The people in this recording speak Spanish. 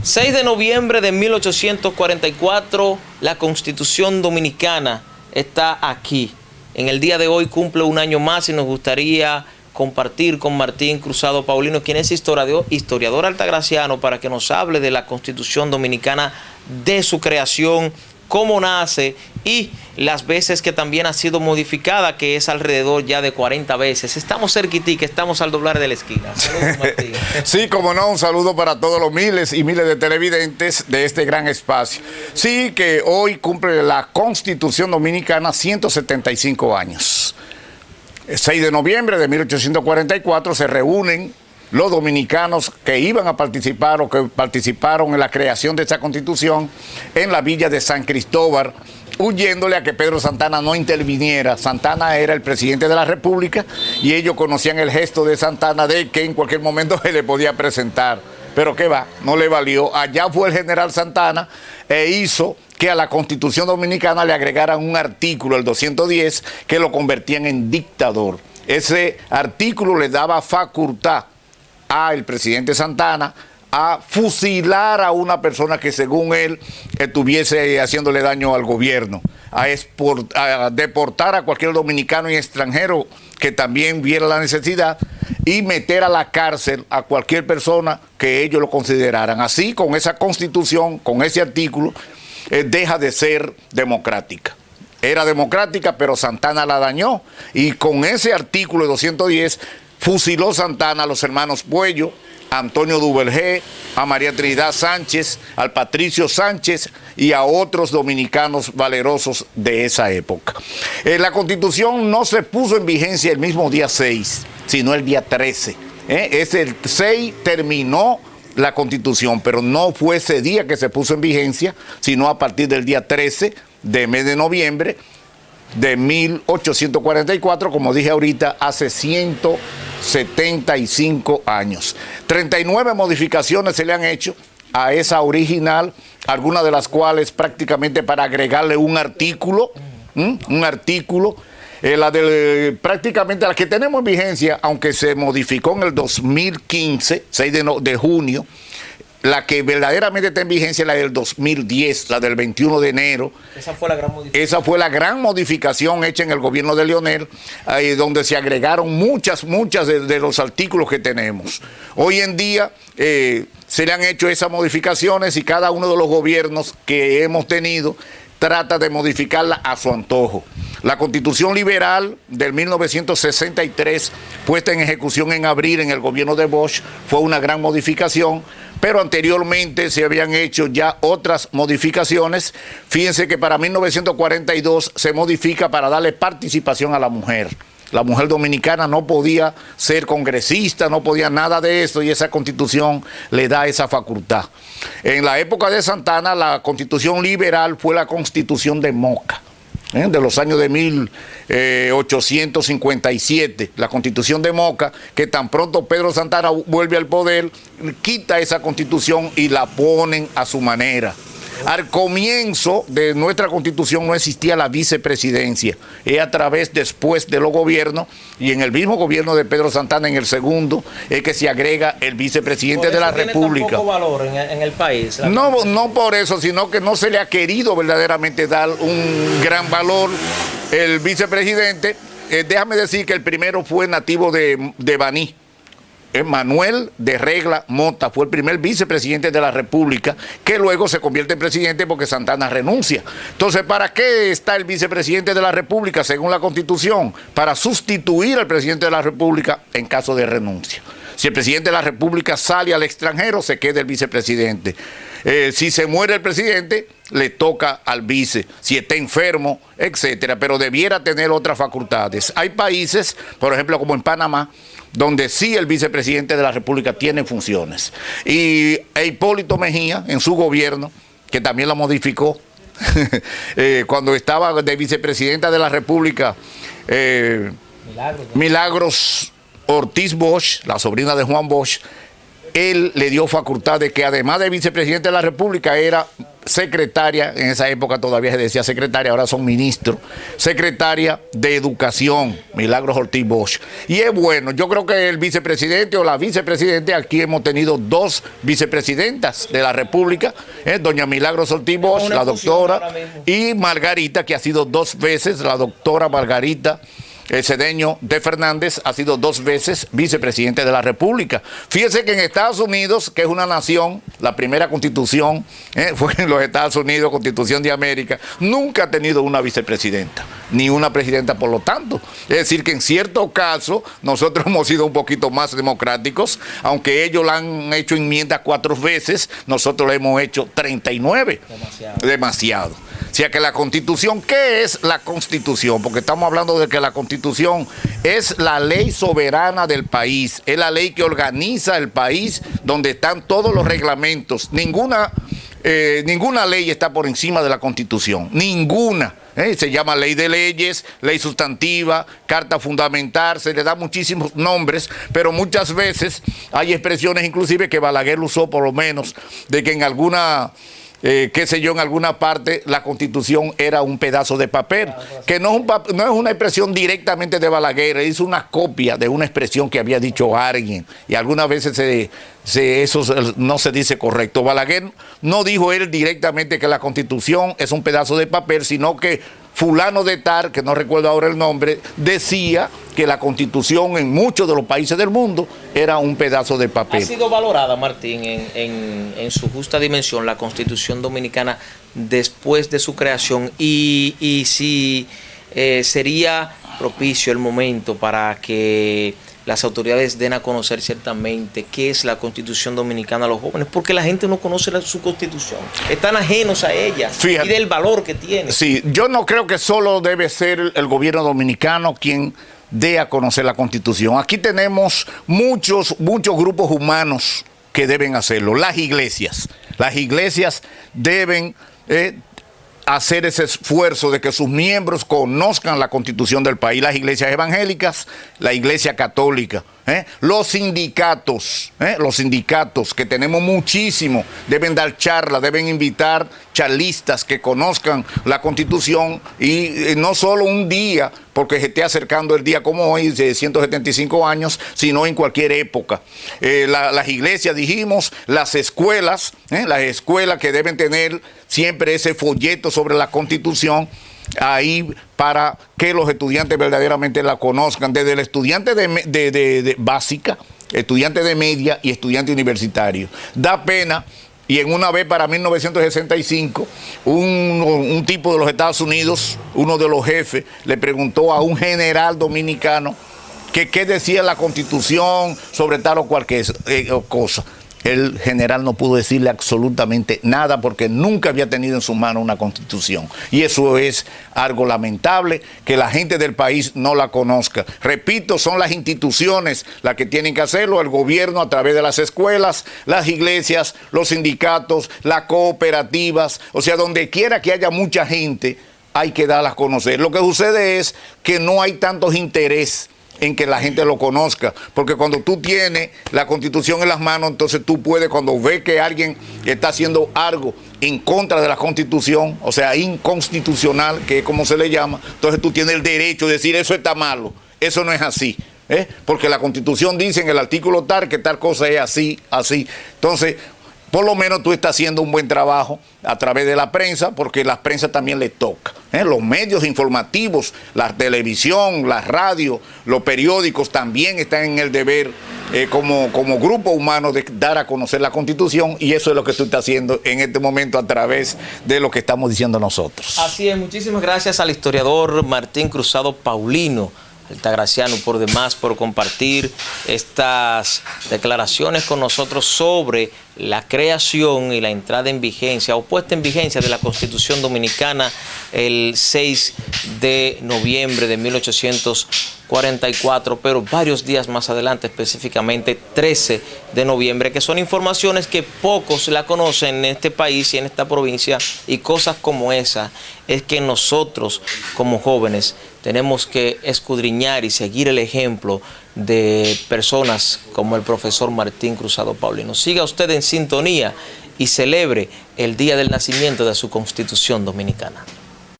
6 de noviembre de 1844, la Constitución Dominicana está aquí. En el día de hoy cumple un año más y nos gustaría compartir con Martín Cruzado Paulino, quien es historiador altagraciano, para que nos hable de la Constitución Dominicana, de su creación, cómo nace y las veces que también ha sido modificada, que es alrededor ya de 40 veces. Estamos cerquitica, estamos al doblar de la esquina. Saludos, Martín. Sí, como no, un saludo para todos los miles y miles de televidentes de este gran espacio. Sí, que hoy cumple la Constitución Dominicana 175 años. El 6 de noviembre de 1844 se reúnen los dominicanos que iban a participar o que participaron en la creación de esta Constitución en la villa de San Cristóbal, huyéndole a que Pedro Santana no interviniera. Santana era el presidente de la República y ellos conocían el gesto de Santana de que en cualquier momento se le podía presentar. Pero qué va, no le valió. Allá fue el general Santana e hizo que a la Constitución Dominicana le agregaran un artículo, el 210, que lo convertían en dictador. Ese artículo le daba facultad al presidente Santana a fusilar a una persona que según él estuviese haciéndole daño al gobierno, a deportar a cualquier dominicano y extranjero que también viera la necesidad y meter a la cárcel a cualquier persona que ellos lo consideraran. Así, con esa Constitución, con ese artículo, deja de ser democrática. Era democrática, pero Santana la dañó, y con ese artículo 210 fusiló Santana a los hermanos Puello, a Antonio Duvergé, a María Trinidad Sánchez, al Patricio Sánchez y a otros dominicanos valerosos de esa época. La Constitución no se puso en vigencia el mismo día 6, sino el día 13. El 6 terminó la Constitución, pero no fue ese día que se puso en vigencia, sino a partir del día 13 de mes de noviembre de 1844, como dije ahorita, hace 175 años. 39 modificaciones se le han hecho a esa original, algunas de las cuales prácticamente para agregarle un artículo, prácticamente la que tenemos en vigencia, aunque se modificó en el 2015, 6 de junio, la que verdaderamente está en vigencia es la del 2010, la del 21 de enero. Esa fue la gran modificación. Esa fue la gran modificación hecha en el gobierno de Leonel, donde se agregaron muchas de los artículos que tenemos. Hoy en día se le han hecho esas modificaciones y cada uno de los gobiernos que hemos tenido trata de modificarla a su antojo. La Constitución Liberal del 1963, puesta en ejecución en abril en el gobierno de Bosch, fue una gran modificación, pero anteriormente se habían hecho ya otras modificaciones. Fíjense que para 1942 se modifica para darle participación a la mujer. La mujer dominicana no podía ser congresista, no podía nada de eso, y esa Constitución le da esa facultad. En la época de Santana, la Constitución Liberal fue la Constitución de Moca, de los años de 1857, la Constitución de Moca, que tan pronto Pedro Santana vuelve al poder, quita esa Constitución y la ponen a su manera. Al comienzo de nuestra Constitución no existía la vicepresidencia, es a través después de los gobiernos, y en el mismo gobierno de Pedro Santana, en el segundo, es que se agrega el vicepresidente de la República. ¿Tiene tan poco valor en el país? No por eso, sino que no se le ha querido verdaderamente dar un gran valor. El vicepresidente, déjame decir que el primero fue nativo de Baní. Manuel de Regla Mota fue el primer vicepresidente de la República, que luego se convierte en presidente porque Santana renuncia. Entonces, ¿para qué está el vicepresidente de la República según la Constitución? Para sustituir al presidente de la República en caso de renuncia. Si el presidente de la República sale al extranjero, se queda el vicepresidente. Si se muere el presidente, le toca al vice, si está enfermo, etcétera, pero debiera tener otras facultades. Hay países, por ejemplo, como en Panamá, donde sí el vicepresidente de la República tiene funciones. Y Hipólito Mejía, en su gobierno, que también lo modificó, cuando estaba de vicepresidenta de la República, Milagros Ortiz Bosch, la sobrina de Juan Bosch, él le dio facultad de que además de vicepresidente de la República era secretaria, en esa época todavía se decía secretaria, ahora son ministros, secretaria de Educación, Milagros Ortiz Bosch. Y es bueno, yo creo que el vicepresidente o la vicepresidente, aquí hemos tenido 2 vicepresidentas de la República, doña Milagros Ortiz Bosch, la doctora, y Margarita, que ha sido 2 veces, la doctora Margarita Cedeño de Fernández ha sido 2 veces vicepresidente de la República. Fíjese que en Estados Unidos, que es una nación, la primera constitución fue en los Estados Unidos, Constitución de América, nunca ha tenido una vicepresidenta, ni una presidenta por lo tanto. Es decir, que en cierto caso nosotros hemos sido un poquito más democráticos, aunque ellos la han hecho enmiendas 4 veces, nosotros la hemos hecho 39. Demasiado. O sea que la Constitución, ¿qué es la Constitución? Porque estamos hablando de que la Constitución es la ley soberana del país, es la ley que organiza el país, donde están todos los reglamentos. Ninguna ley está por encima de la Constitución, ninguna. Se llama ley de leyes, ley sustantiva, carta fundamental, se le da muchísimos nombres, pero muchas veces hay expresiones inclusive que Balaguer usó por lo menos, de que en alguna... qué sé yo, en alguna parte la Constitución era un pedazo de papel, que no es una expresión directamente de Balaguer, es una copia de una expresión que había dicho alguien, y algunas veces eso no se dice correcto. Balaguer no dijo él directamente que la Constitución es un pedazo de papel, sino que fulano de tal, que no recuerdo ahora el nombre, decía que la Constitución en muchos de los países del mundo era un pedazo de papel. ¿Ha sido valorada, Martín, en su justa dimensión la Constitución Dominicana después de su creación? Y si sería propicio el momento para que las autoridades den a conocer ciertamente qué es la Constitución Dominicana a los jóvenes, porque la gente no conoce su Constitución, están ajenos a ella. Fíjate, y del valor que tiene. Sí, yo no creo que solo debe ser el gobierno dominicano quien dé a conocer la Constitución. Aquí tenemos muchos grupos humanos que deben hacerlo. Las iglesias deben hacer ese esfuerzo de que sus miembros conozcan la Constitución del país, las iglesias evangélicas, la iglesia católica, los sindicatos, que tenemos muchísimo, deben dar charlas, deben invitar charlistas que conozcan la Constitución, y no solo un día, porque se esté acercando el día como hoy, de 175 años, sino en cualquier época. Las iglesias, dijimos, las escuelas que deben tener siempre ese folleto sobre la Constitución, ahí para que los estudiantes verdaderamente la conozcan, desde el estudiante de básica, estudiante de media y estudiante universitario. Da pena, y en una vez para 1965, un tipo de los Estados Unidos, uno de los jefes, le preguntó a un general dominicano que qué decía la Constitución sobre tal o cualquier cosa. El general no pudo decirle absolutamente nada porque nunca había tenido en su mano una Constitución. Y eso es algo lamentable, que la gente del país no la conozca. Repito, son las instituciones las que tienen que hacerlo, el gobierno a través de las escuelas, las iglesias, los sindicatos, las cooperativas, o sea, donde quiera que haya mucha gente, hay que darlas a conocer. Lo que sucede es que no hay tantos interés en que la gente lo conozca, porque cuando tú tienes la Constitución en las manos, entonces tú puedes, cuando ves que alguien está haciendo algo en contra de la Constitución, o sea, inconstitucional, que es como se le llama, entonces tú tienes el derecho de decir eso está malo, eso no es así, porque la Constitución dice en el artículo tal que tal cosa es así, así. Entonces, por lo menos tú estás haciendo un buen trabajo a través de la prensa, porque la prensa también le toca. Los medios informativos, la televisión, la radio, los periódicos también están en el deber como grupo humano de dar a conocer la Constitución, y eso es lo que tú estás haciendo en este momento a través de lo que estamos diciendo nosotros. Así es, muchísimas gracias al historiador Martín Cruzado Paulino, altagraciano por demás, por compartir estas declaraciones con nosotros sobre la creación y la entrada en vigencia o puesta en vigencia de la Constitución Dominicana el 6 de noviembre de 1844, pero varios días más adelante, específicamente 13 de noviembre, que son informaciones que pocos la conocen en este país y en esta provincia, y cosas como esa es que nosotros como jóvenes tenemos que escudriñar y seguir el ejemplo de personas como el profesor Martín Cruzado Paulino. Siga usted en sintonía y celebre el día del nacimiento de su Constitución Dominicana.